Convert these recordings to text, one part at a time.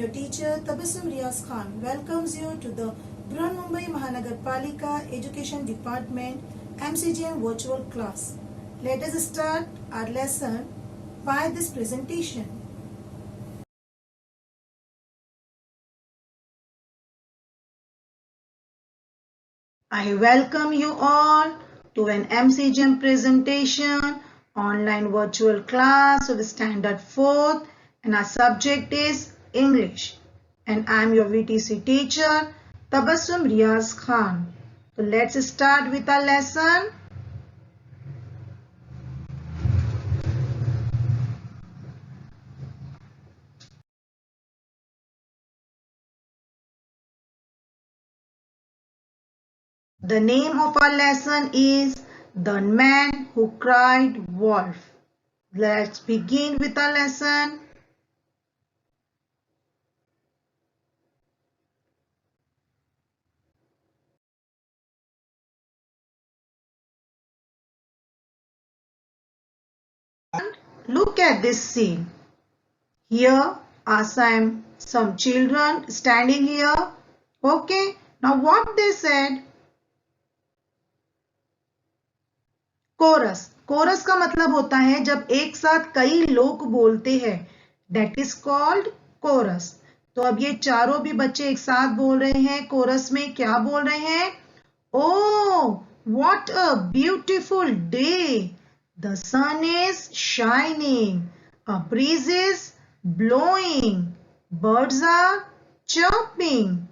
your teacher Tabassum Riaz Khan welcomes you to the Mumbai Mahanagarpalika Education Department MCGM virtual class. Let us start our lesson by this presentation. I welcome you all to an MCGM presentation online virtual class of standard 4th, and our subject is English, and I am your VTC teacher Tabassum Riaz Khan. So let's start with our lesson. The name of our lesson is The Man Who Cried Wolf. Let's begin with our lesson. Look at this scene. Here are some children standing here. Okay, now what they said? Chorus. Chorus का मतलब होता है जब एक साथ कई लोग बोलते हैं. That is called chorus. तो अब ये चारों भी बच्चे एक साथ बोल रहे हैं. कोरस में क्या बोल रहे हैं? Oh, what a beautiful day! The sun is shining. A breeze is blowing. Birds are chirping.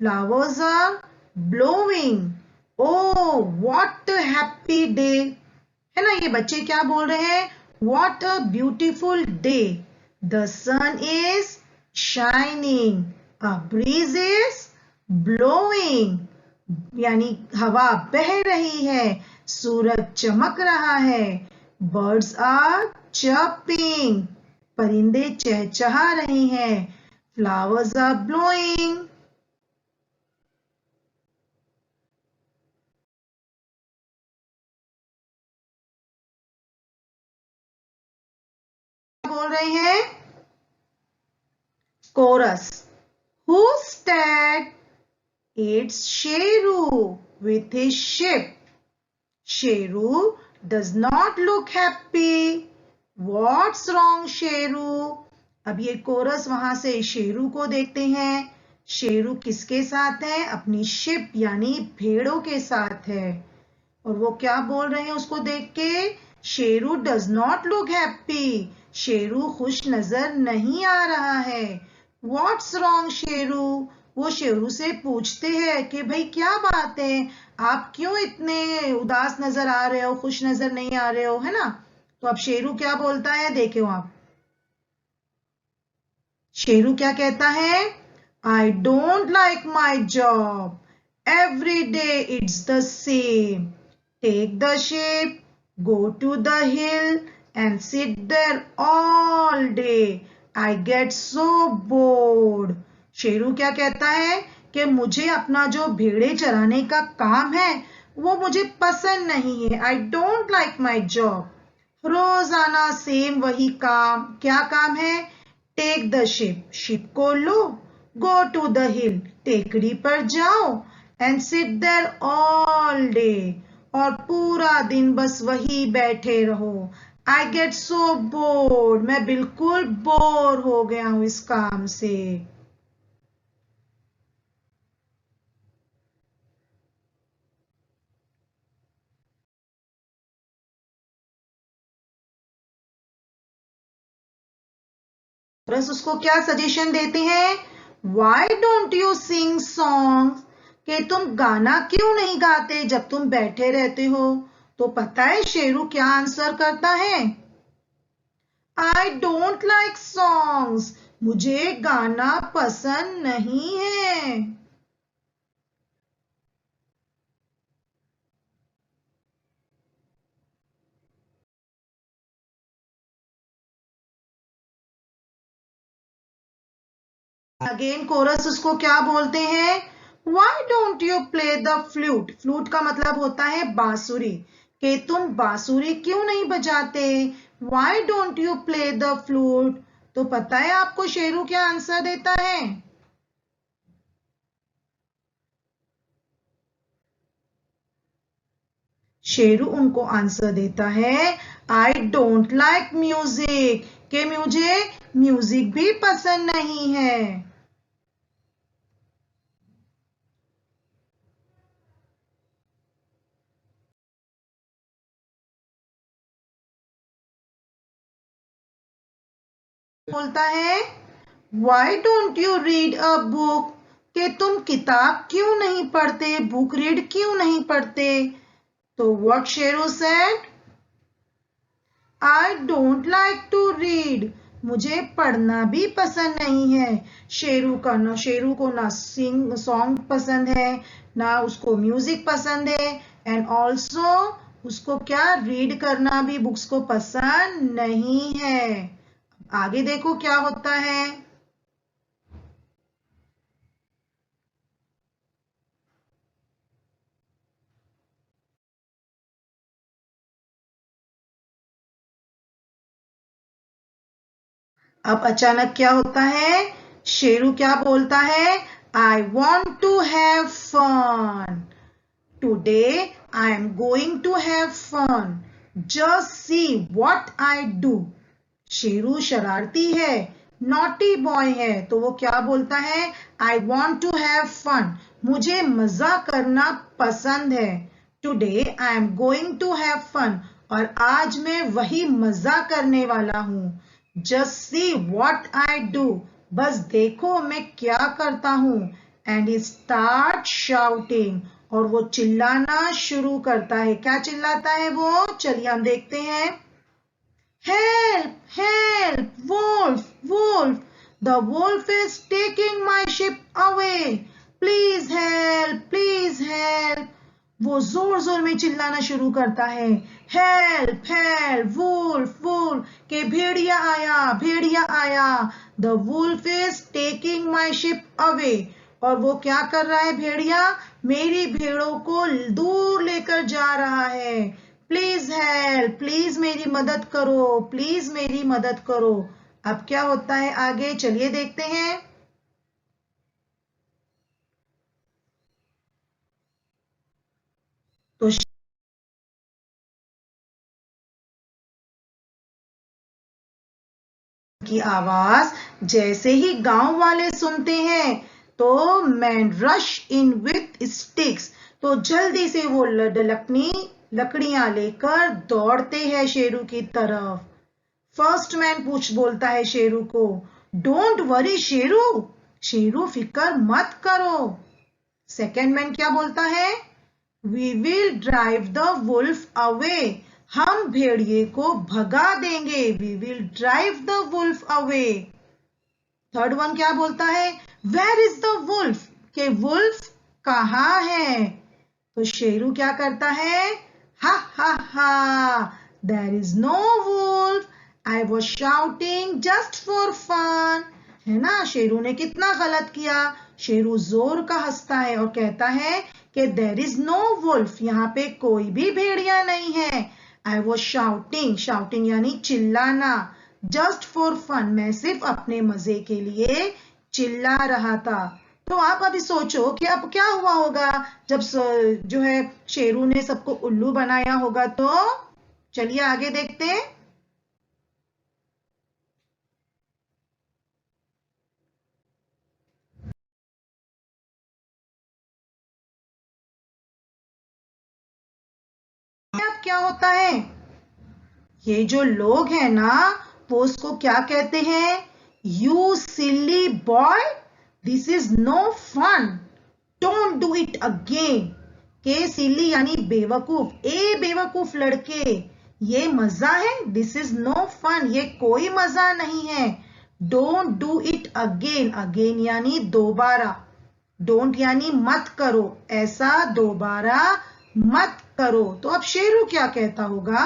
Flowers are blowing. Oh, what a happy day! है ना, ये बच्चे क्या बोल रहे हैं? What a beautiful day! The sun is shining. A breeze is blowing. यानी हवा बह रही है, सूरज चमक रहा है. Birds are chirping. परिंदे चहचहा रहे हैं. Flowers are blowing. बोल रहे हैं? Chorus. Who's that? It's Sheru with his ship. Sheru does not look happy. What's wrong, Sheru? अब ये कोरस वहां से शेरू को देखते हैं. शेरू किसके साथ है? अपनी शिप यानी भेड़ों के साथ है. और वो क्या बोल रहे हैं उसको देख के? Sheru does not look happy. Sheru खुश नजर नहीं आ रहा है. What's wrong Sheru? वो शेरू से पूछते हैं कि भाई क्या बात है, आप क्यों इतने उदास नजर आ रहे हो, खुश नजर नहीं आ रहे हो, है ना. तो अब शेरू क्या बोलता है देखो आप. शेरू क्या कहता है? I don't like my job. Every day it's the same. Take the ship, go to the hill and sit there all day. I get so bored. Sheru क्या कहता है कि मुझे अपना जो भेड़े चराने का काम है वो मुझे पसंद नहीं है. I don't like my job. रोजाना सेम वही काम. क्या काम है? Take the ship. शिप को लो. गो टू द हिल. टेकड़ी पर जाओ. And sit there all day. और पूरा दिन बस वही बैठे रहो. I get so bored. मैं बिल्कुल बोर हो गया हूं इस काम से. बस उसको क्या सजेशन देते हैं? Why don't you sing songs? कि तुम गाना क्यों नहीं गाते जब तुम बैठे रहते हो. तो पता है शेरू क्या आंसर करता है? I don't like songs. मुझे गाना पसंद नहीं है. अगेन कोरस उसको क्या बोलते हैं? Why don't you play the flute? Flute का मतलब होता है बांसुरी. कि तुम बांसुरी क्यों नहीं बजाते? Why don't you play the flute? तो पता है आपको शेरू क्या आंसर देता है? शेरू उनको आंसर देता है आई डोंट लाइक म्यूजिक, कि मुझे म्यूजिक भी पसंद नहीं है। बोलता है why don't you read a book, कि तुम किताब क्यों नहीं पढ़ते, बुक रीड क्यों नहीं पढ़ते? तो what Sheru said, I don't like to read, मुझे पढ़ना भी पसंद नहीं है। शेरू को ना सॉन्ग पसंद है, ना उसको म्यूजिक पसंद है, एंड ऑल्सो उसको क्या रीड करना भी बुक्स को पसंद नहीं है। आगे देखो क्या होता है। अब अचानक क्या होता है, शेरू क्या बोलता है, I want to have fun, today I am going to have fun, just see what I do. Sheru शरारती है, नॉटी बॉय है, तो वो क्या बोलता है, I want to have fun, मुझे मजा करना पसंद है। Today I am going to have fun, और आज मैं वही मजा करने वाला हूं। Just see what I do, बस देखो मैं क्या करता हूं। एंड ही स्टार्ट शाउटिंग, और वो चिल्लाना शुरू करता है। क्या चिल्लाता है वो, चलिए हम देखते हैं। Help! Help! Wolf! Wolf! The wolf is taking my ship away! Please help! Please help! वो जोर जोर में चिल्लाना शुरू करता है, हेल्प हेल्प, वुल्फ वुल्फ, के भेड़िया आया, भेड़िया आया। The wolf is taking my sheep away, और वो क्या कर रहा है, भेड़िया मेरी भेड़ों को दूर लेकर जा रहा है। प्लीज हेल्प, प्लीज मेरी मदद करो, प्लीज मेरी मदद करो। अब क्या होता है आगे, चलिए देखते हैं। तो की आवाज जैसे ही गांव वाले सुनते हैं तो man rush in with sticks, तो जल्दी से वो लकड़ियां लेकर दौड़ते हैं शेरू की तरफ। फर्स्ट मैन बोलता है शेरू को, डोंट वरी शेरू, शेरू फिकर मत करो। सेकेंड मैन क्या बोलता है, we will drive the wolf away, हम भेड़िए को भगा देंगे। We will drive the wolf away. Third one क्या बोलता है, वेयर इज द वुल्फ, के वुल्फ कहाँ है? तो शेरू क्या करता है, हा हा हा, there is no wolf, I was shouting just for fun. है ना, शेरू ने कितना गलत किया। शेरू जोर का हंसता है और कहता है कि देयर इज नो वुल्फ, यहाँ पे कोई भी भेड़िया नहीं है। आई वॉज शाउटिंग, शाउटिंग यानी चिल्लाना, जस्ट फॉर फन, मैं सिर्फ अपने मजे के लिए चिल्ला रहा था। तो आप अभी सोचो कि अब क्या हुआ होगा जब जो है शेरू ने सबको उल्लू बनाया होगा। तो चलिए आगे देखते हैं। अब क्या होता है, ये जो लोग हैं ना वो उसको क्या कहते हैं, you silly boy, this is no fun, don't do it again. के सिली यानी बेवकूफ, ए बेवकूफ लड़के, ये मजा है, दिस इज नो फन, ये कोई मजा नहीं है। Don't do it again, again यानी दोबारा, डोंट यानी मत करो, ऐसा दोबारा मत करो। तो अब शेरू क्या कहता होगा,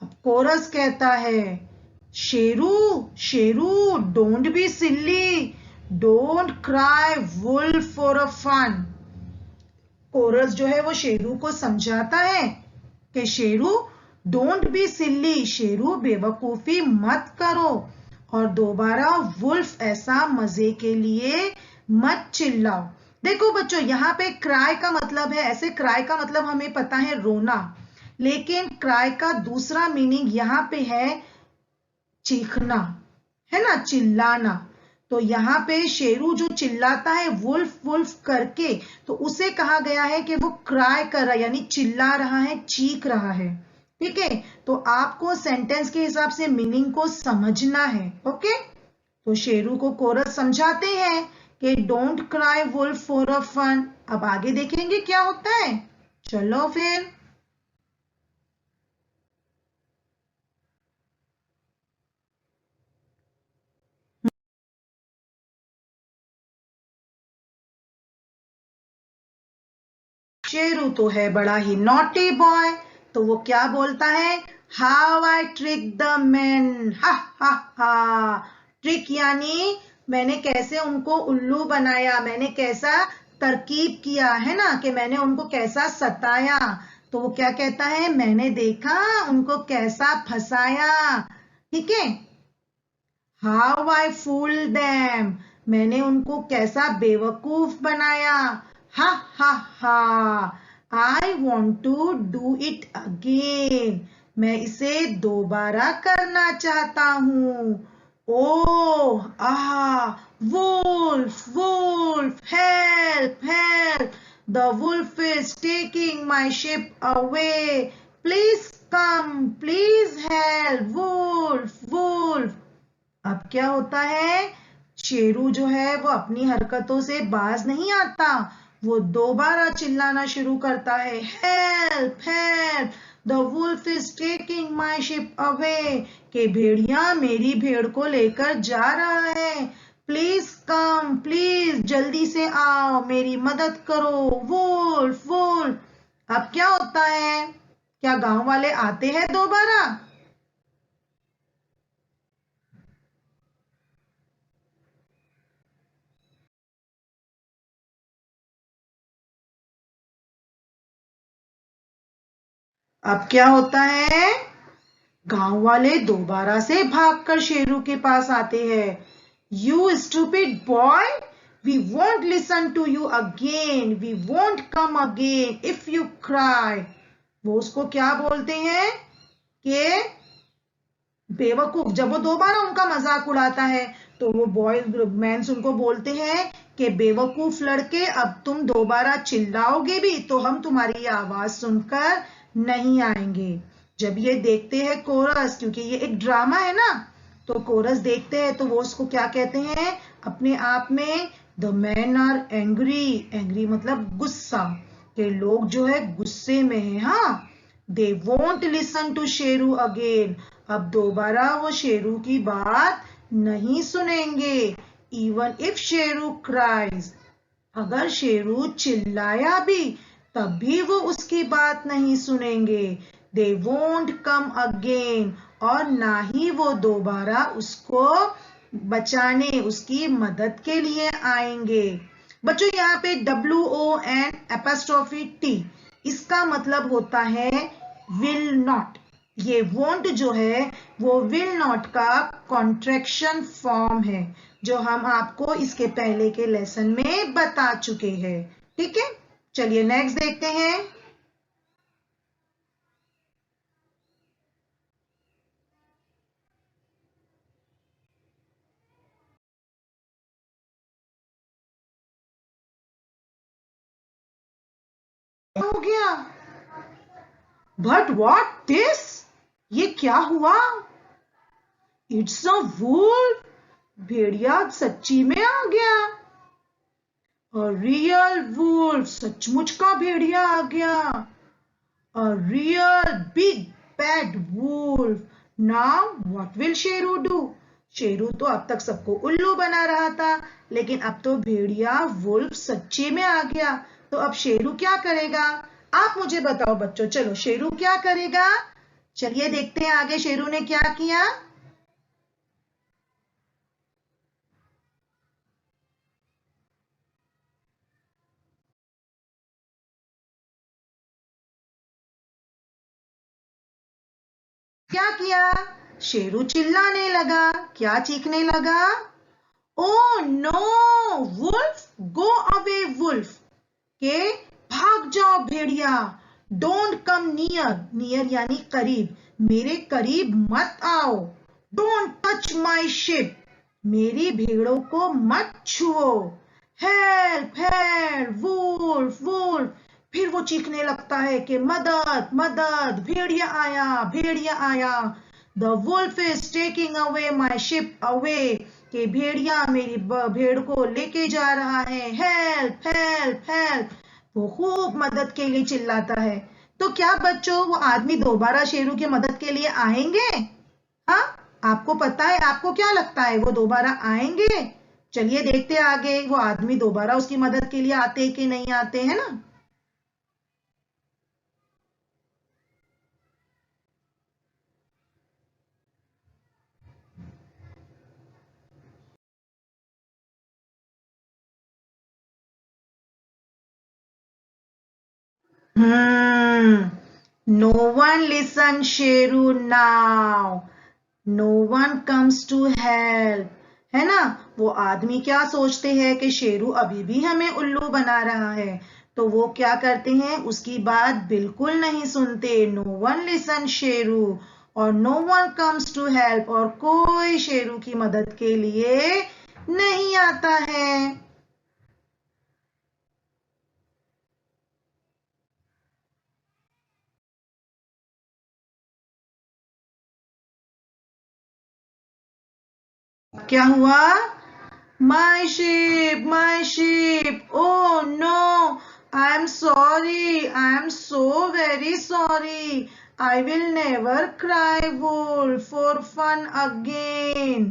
अब कोरस कहता है, Sheru Sheru don't be silly, don't cry wolf for a fun. Chorus जो है वो शेरू को समझाता है कि Sheru don't be silly, Sheru बेवकूफी मत करो। और दोबारा वुल्फ, ऐसा मजे के लिए मत चिल्लाओ। देखो बच्चों, यहाँ पे क्राई का मतलब है, ऐसे क्राई का मतलब हमें पता है रोना, लेकिन क्राई का दूसरा मीनिंग यहाँ पे है चीखना, है ना, चिल्लाना। तो यहाँ पे शेरू जो चिल्लाता है वुल्फ वुल्फ करके, तो उसे कहा गया है कि वो क्राई कर रहा है, यानी चिल्ला रहा है, चीख रहा है। ठीक है, तो आपको सेंटेंस के हिसाब से मीनिंग को समझना है। ओके, तो शेरू को कोरस समझाते हैं कि don't cry wolf for a fun. अब आगे देखेंगे क्या होता है, चलो फिर। शेरू तो है बड़ा ही नॉटी बॉय, तो वो क्या बोलता है, how I trick the man, हा हा हा। ट्रिक यानी मैंने कैसे उनको उल्लू बनाया, मैंने कैसा तरकीब किया, है ना, कि मैंने उनको कैसा सताया। तो वो क्या कहता है, मैंने देखा उनको कैसा फंसाया। ठीक है, हाउ आई फूल दैम, मैंने उनको कैसा बेवकूफ बनाया। हा हा हा, I want to do it again, मैं इसे दोबारा करना चाहता हूँ। Oh ah, wolf wolf, help help, the wolf is taking my sheep away, please come, please help, wolf wolf. अब क्या होता है, शेरू जो है वो अपनी हरकतों से बाज नहीं आता, वो दोबारा चिल्लाना शुरू करता है, help help, the wolf is taking my sheep away, कि भेड़िया मेरी भेड़ को लेकर जा रहा है, प्लीज कम, प्लीज जल्दी से आओ, मेरी मदद करो, वुल्फ वुल्फ। अब क्या होता है, क्या गांव वाले आते हैं दोबारा? अब क्या होता है, गांव वाले दोबारा से भागकर शेरू के पास आते हैं। You stupid boy, we won't listen to you again, we won't come again if you cry. वो उसको क्या बोलते हैं कि बेवकूफ, जब वो दोबारा उनका मजाक उड़ाता है, तो वो बॉयज मैंस उनको बोलते हैं कि बेवकूफ लड़के, अब तुम दोबारा चिल्लाओगे भी तो हम तुम्हारी आवाज सुनकर नहीं आएंगे। जब ये देखते हैं कोरस, क्योंकि ये एक ड्रामा है ना, तो कोरस देखते हैं तो वो उसको क्या कहते हैं अपने आप में, the man are angry, angry मतलब गुस्सा, के लोग जो है गुस्से में है। हाँ, they won't listen to Sheru again, अब दोबारा वो शेरू की बात नहीं सुनेंगे। इवन इफ शेरू क्राइज, अगर शेरू चिल्लाया भी तब भी वो उसकी बात नहीं सुनेंगे। दे वोंट कम अगेन, और ना ही वो दोबारा उसको बचाने, उसकी मदद के लिए आएंगे। बच्चों, यहाँ पे WON एपोस्ट्रोफी T, इसका मतलब होता है विल नॉट। ये वोंट जो है वो विल नॉट का कॉन्ट्रैक्शन फॉर्म है, जो हम आपको इसके पहले के लेसन में बता चुके हैं। ठीक है, चलिए नेक्स्ट देखते हैं। क्या हो गया, बट व्हाट दिस, ये क्या हुआ, इट्स अ वुल्फ, भेड़िया सच्ची में आ गया, और रियल वुल्फ, सचमुच का भेड़िया आ गया, a real big bad wolf. Now what will Sheru do? Sheru तो अब तक सबको उल्लू बना रहा था, लेकिन अब तो भेड़िया वुल्फ सच्चे में आ गया, तो अब शेरू क्या करेगा? आप मुझे बताओ बच्चों, चलो शेरू क्या करेगा? चलिए देखते हैं आगे शेरू ने क्या किया। क्या किया? शेरू चिल्लाने लगा। क्या चीखने लगा? Oh no wolf, go away wolf, के भाग जाओ भेड़िया। डोंट कम नियर, नियर यानी करीब, मेरे करीब मत आओ। डोंट टच माई शिप, मेरी भेड़ों को मत छुओ। हेल्प हेल्प, वुल्फ वुल्फ, फिर वो चीखने लगता है कि मदद मदद, भेड़िया आया भेड़िया आया। The wolf is taking away my sheep away, कि भेड़िया मेरी भेड़ को लेके जा रहा है। हेल्प हेल्प हेल्प, वो खूब मदद के लिए चिल्लाता है। तो क्या बच्चों वो आदमी दोबारा शेरू की मदद के लिए आएंगे? हाँ, आपको पता है, आपको क्या लगता है वो दोबारा आएंगे? चलिए देखते हैं आगे वो आदमी दोबारा उसकी मदद के लिए आते कि नहीं आते, है ना। No one listen Sheru now. No one comes to help. है ना। वो आदमी क्या सोचते हैं कि शेरू अभी भी हमें उल्लू बना रहा है, तो वो क्या करते हैं, उसकी बात बिल्कुल नहीं सुनते। नो वन लिसन शेरू, और no one comes to help, और कोई शेरू की मदद के लिए नहीं आता है। क्या हुआ? My sheep, my sheep. Oh no, I am sorry. I am so very sorry. I will never cry wolf for fun again.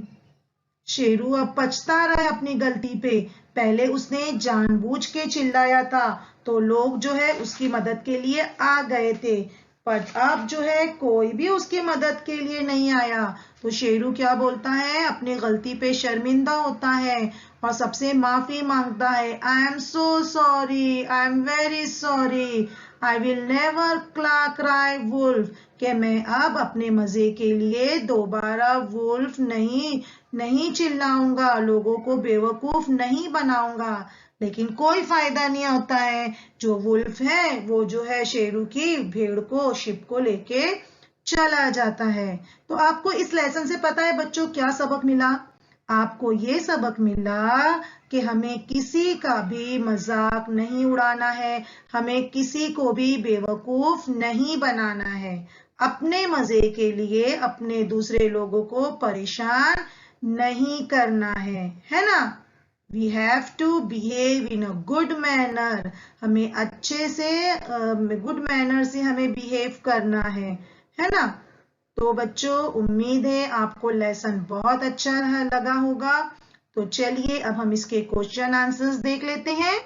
Sheru अब पछता रहा है अपनी गलती पे। पहले उसने जानबूझ के चिल्लाया था, तो लोग जो है उसकी मदद के लिए आ गए थे, पर अब जो है कोई भी उसकी मदद के लिए नहीं आया। तो शेरू क्या बोलता है, अपनी गलती पे शर्मिंदा होता है और सबसे माफी मांगता है। I am so sorry, I am very sorry, I will never cry wolf, कि मैं अब अपने मजे के लिए दोबारा वुल्फ नहीं चिल्लाऊंगा, लोगों को बेवकूफ नहीं बनाऊंगा। लेकिन कोई फायदा नहीं होता है। जो वुल्फ है वो जो है शेरू की भेड़ को, शिप को लेके चला जाता है। तो आपको इस लेसन से पता है बच्चों क्या सबक मिला? आपको ये सबक मिला कि हमें किसी का भी मजाक नहीं उड़ाना है, हमें किसी को भी बेवकूफ नहीं बनाना है। अपने मजे के लिए अपने दूसरे लोगों को परेशान नहीं करना है ना। We have to behave in a good manner, हमें अच्छे से गुड मैनर से हमें बिहेव करना है ना। तो बच्चों उम्मीद है आपको लेसन बहुत अच्छा लगा होगा। तो चलिए अब हम इसके क्वेश्चन आंसर्स देख लेते हैं।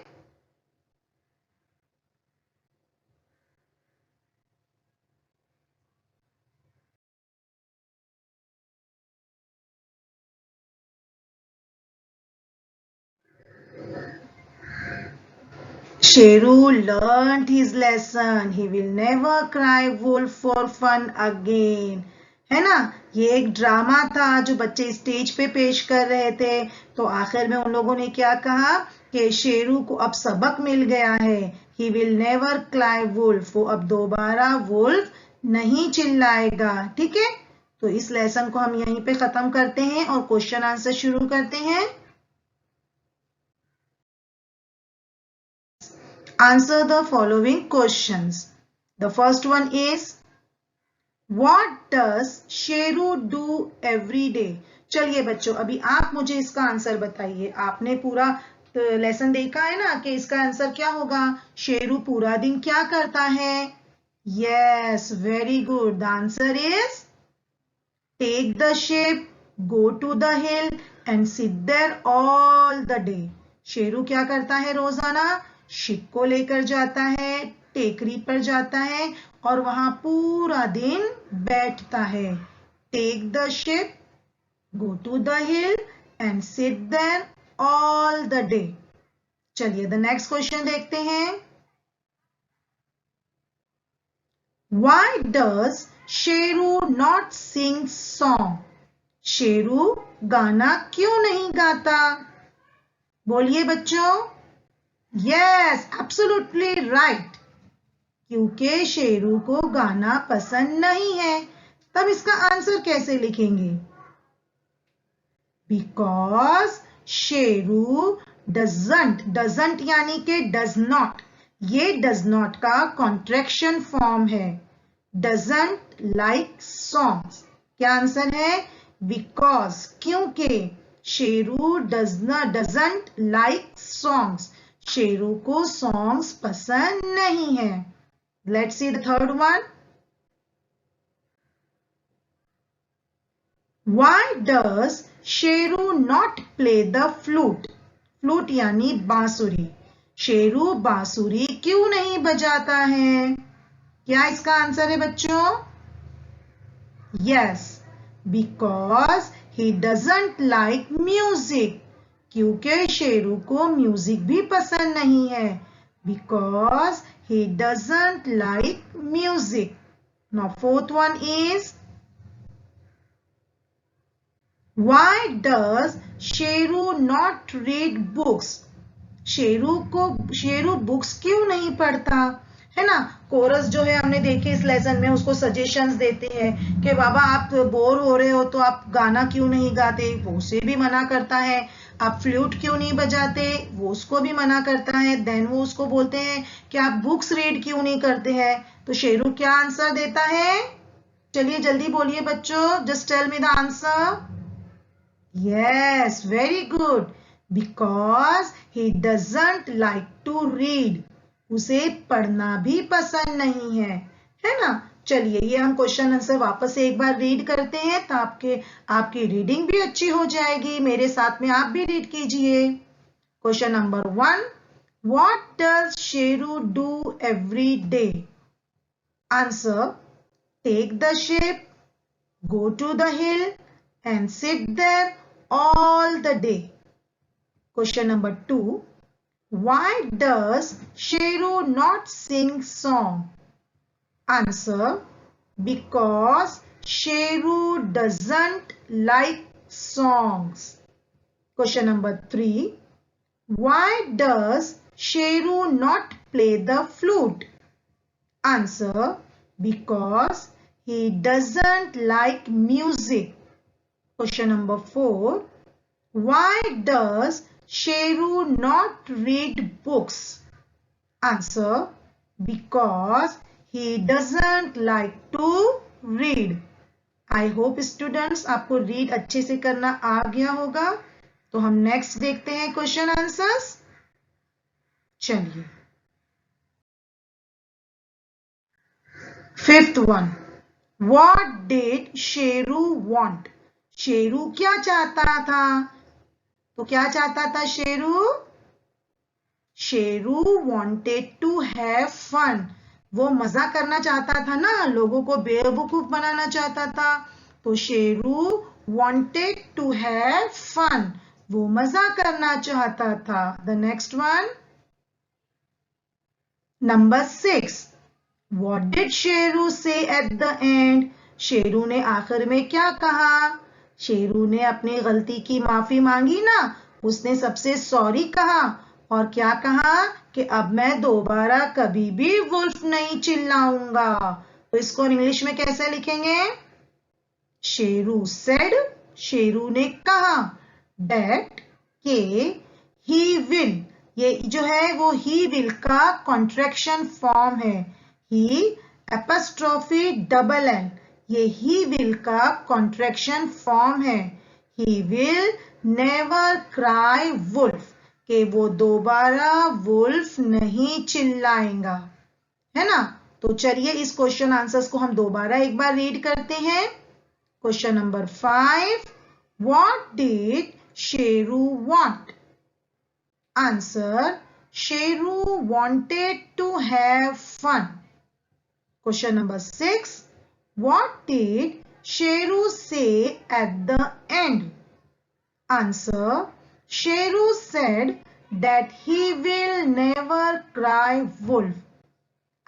Sheru learned his lesson. He will never cry wolf for fun again. है ना। ये एक ड्रामा था जो बच्चे स्टेज पे पेश कर रहे थे। तो आखिर में उन लोगों ने क्या कहा कि शेरू को अब सबक मिल गया है। He will never cry wolf, वो अब दोबारा वुल्फ नहीं चिल्लाएगा। ठीक है, तो इस लेसन को हम यहीं पे खत्म करते हैं और क्वेश्चन आंसर शुरू करते हैं। Answer the following questions. The first one is, what does Sheru do every day? चलिए बच्चों अभी आप मुझे इसका आंसर बताइए। आपने पूरा लेसन देखा है ना कि इसका आंसर क्या होगा। शेरू पूरा दिन क्या करता है? Yes, very good. The answer is take the sheep, go to the hill and sit there all the day. Sheru क्या करता है रोजाना? शिप को लेकर जाता है, टेकरी पर जाता है और वहां पूरा दिन बैठता है। Take the sheep, go to the hill and sit there all the day. चलिए द नेक्स्ट क्वेश्चन देखते हैं। Why does Sheru not sing song? Sheru गाना क्यों नहीं गाता? बोलिए बच्चों। Yes, absolutely right. क्योंकि शेरू को गाना पसंद नहीं है। तब इसका आंसर कैसे लिखेंगे? बिकॉज शेरू डजंट यानी कि डज नॉट, ये डज नॉट का कॉन्ट्रैक्शन फॉर्म है। Doesn't like songs. क्या आंसर है? बिकॉज, क्योंकि Sheru doesn't like songs, Sheru को सॉन्ग्स पसंद नहीं है। Let's see the third one. Why does Sheru not play the flute? Flute यानी बांसुरी। शेरू बांसुरी क्यों नहीं बजाता है? क्या इसका आंसर है बच्चों? Yes, because he doesn't like music. क्योंकि शेरू को म्यूजिक भी पसंद नहीं है। Because he doesn't like music. Now fourth one is, Why does Sheru not read books? Sheru books क्यों नहीं पढ़ता? है ना, कोरस जो है हमने देखे इस लेसन में, उसको सजेशंस देते हैं कि बाबा आप बोर हो रहे हो तो आप गाना क्यों नहीं गाते, वो उसे भी मना करता है। आप फ्लूट क्यों नहीं बजाते, वो उसको भी मना करता है। देन वो उसको बोलते हैं कि आप बुक्स रीड क्यों नहीं करते हैं। तो शेरू क्या आंसर देता है? चलिए जल्दी बोलिए बच्चों, just tell me the answer. Yes, very good. Because he doesn't like to read. उसे पढ़ना भी पसंद नहीं है ना। चलिए ये हम क्वेश्चन आंसर वापस एक बार रीड करते हैं तो आपकी रीडिंग भी अच्छी हो जाएगी। मेरे साथ में आप भी रीड कीजिए। Question number 1, What does Sheru do every day? Answer, take the ship, go to the hill and sit there all the day. Question number 2, why does Sheru not sing song? Answer, because Sheru doesn't like songs. Question number 3, why does Sheru not play the flute? Answer, because he doesn't like music. Question number 4, why does Sheru not read books? Answer, because he doesn't like to read. I hope students आपको read अच्छे से करना आ गया होगा। तो हम next देखते हैं क्वेश्चन आंसर्स। चलिए, fifth one, What did Sheru want? Sheru क्या चाहता था? तो क्या चाहता था Sheru? Sheru wanted to have fun. वो मजा करना चाहता था ना, लोगों को बेवकूफ बनाना चाहता था। तो Sheru wanted to have fun. वो मजा करना चाहता था। The next one, number 6. What did Sheru say at the end? Sheru ने आखिर में क्या कहा? शेरू ने अपनी गलती की माफी मांगी ना, उसने सबसे सॉरी कहा और क्या कहा कि अब मैं दोबारा कभी भी वुल्फ नहीं चिल्लाऊंगा। तो इसको इंग्लिश में कैसे लिखेंगे? शेरू सेड, शेरू ने कहा, दैट के ही विल, ये जो है वो ही विल का कॉन्ट्रैक्शन फॉर्म है। ही एपस्ट्रोफी डबल एल, ये ही विल का कॉन्ट्रैक्शन फॉर्म है। He will never cry wolf, कि वो दोबारा वुल्फ नहीं चिल्लाएगा, है ना। तो चलिए इस क्वेश्चन आंसर्स को हम दोबारा एक बार रीड करते हैं। Question number 5, what did Sheru want? Answer, Sheru wanted to have fun. Question number 6, what did Sheru say at the end? Answer, Sheru said that he will never cry wolf.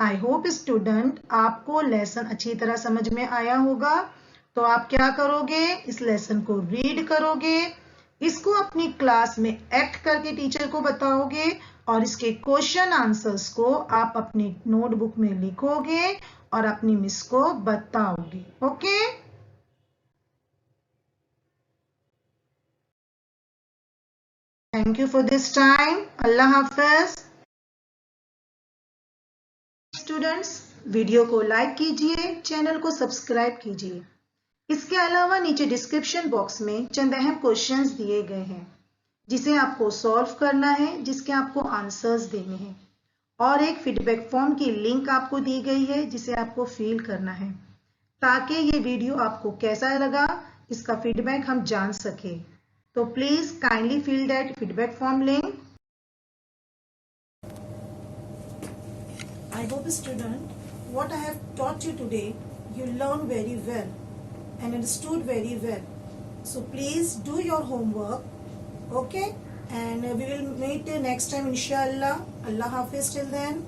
I hope student आपको lesson अच्छी तरह समझ में आया होगा। तो आप क्या करोगे, इस लेसन को रीड करोगे, इसको अपनी क्लास में एक्ट करके टीचर को बताओगे और इसके क्वेश्चन आंसर्स को आप अपनी नोटबुक में लिखोगे और अपनी मिस को बताओगे। Okay, thank you for this time. Allah Hafiz. Students, video को लाइक कीजिए, चैनल को सब्सक्राइब कीजिए। इसके अलावा नीचे डिस्क्रिप्शन बॉक्स में चंद अहम क्वेश्चंस दिए गए हैं जिसे आपको सॉल्व करना है, जिसके आपको आंसर्स देने हैं, और एक फीडबैक फॉर्म की लिंक आपको दी गई है जिसे आपको फिल करना है ताकि ये वीडियो आपको कैसा लगा इसका फीडबैक हम जान सके। तो please kindly fill that feedback form link. I hope student, what I have taught you today, you learned very well and understood very well. So please do your homework, okay? And we will meet next time inshallah. Allah Hafiz till then.